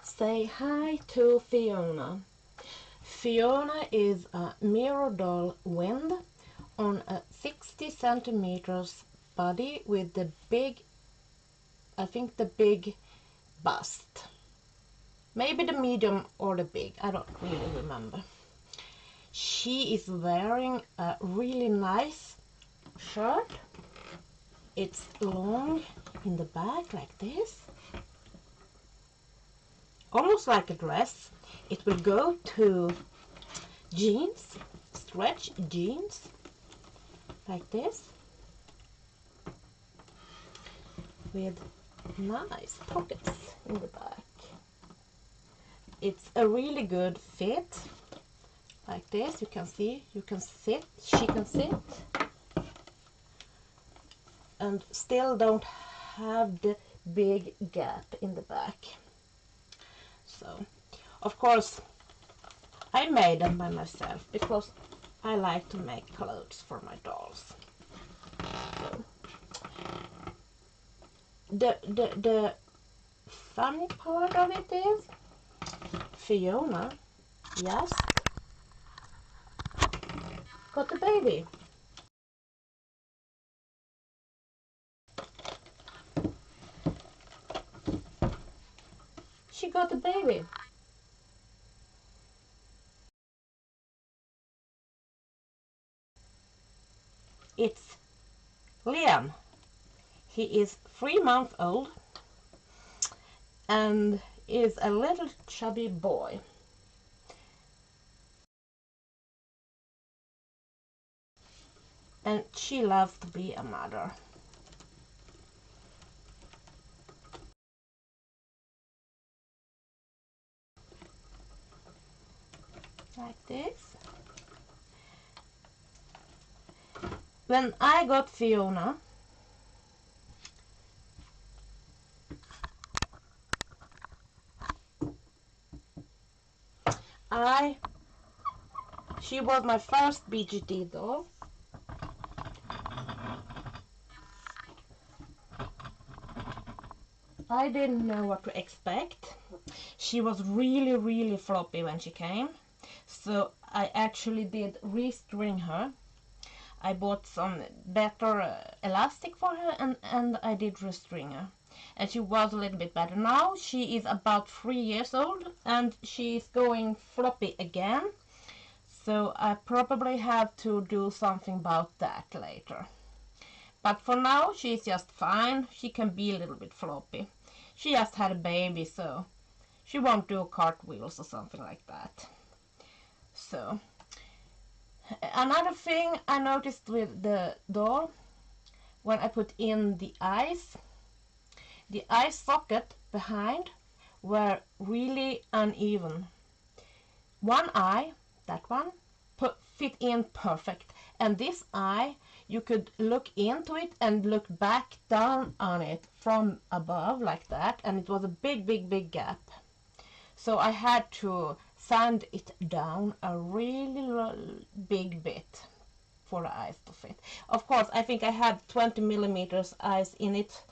Say hi to Fiona. Fiona is a Mirodoll wind on a 60 centimeters body with the big, I think the big bust. Maybe the medium or the big, I don't really remember. She is wearing a really nice shirt. It's long in the back like this. Almost like a dress. It will go to jeans, stretch jeans, like this, with nice pockets in the back. It's a really good fit, like this. You can see, you can sit, she can sit, and still don't have the big gap in the back. So, of course, I made them by myself because I like to make clothes for my dolls. So, the funny part of it is Fiona just got a baby. She got a baby. It's Liam. He is 3 months old and is a little chubby boy. And she loves to be a mother. Like this. When I got Fiona, she was my first BGD doll. I didn't know what to expect. She was really floppy when she came, so I actually did restring her. I bought some better elastic for her, and I did restring her. And she was a little bit better. Now she is about 3 years old and she's going floppy again. So I probably have to do something about that later. But for now she's just fine. She can be a little bit floppy. She just had a baby, so she won't do cartwheels or something like that. So another thing I noticed with the doll, when I put in the eye socket behind were really uneven. One eye, that one, fit in perfect, and this eye, you could look into it and look back down on it from above like that, and it was a big gap. So I had to sand it down a really big bit for the eyes to fit. Of course, I think I had 20 millimeters eyes in it.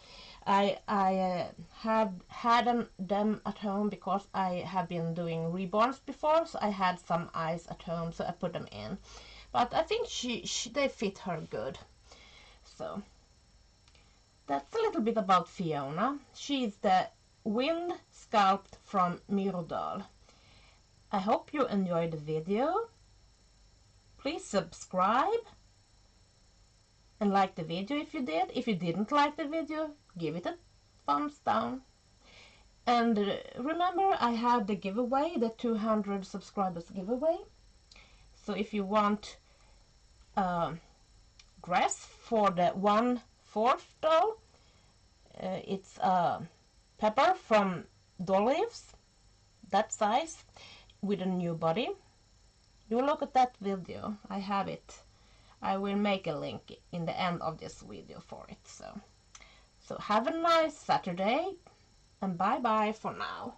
I have had them at home because I have been doing reborns before, so I had some eyes at home, so I put them in. But I think they fit her good. So that's a little bit about Fiona. She's the wind sculpt from Mirodoll. I hope you enjoyed the video. Please subscribe and like the video if you did. If you didn't like the video, give it a thumbs down. And remember, I have the giveaway, the 200 subscribers giveaway. So if you want a dress for the 1/4 doll, it's a pepper from Doll Leaves, that size, with a new body. You look at that video, I have it. I will make a link in the end of this video for it. So have a nice Saturday, and bye bye for now.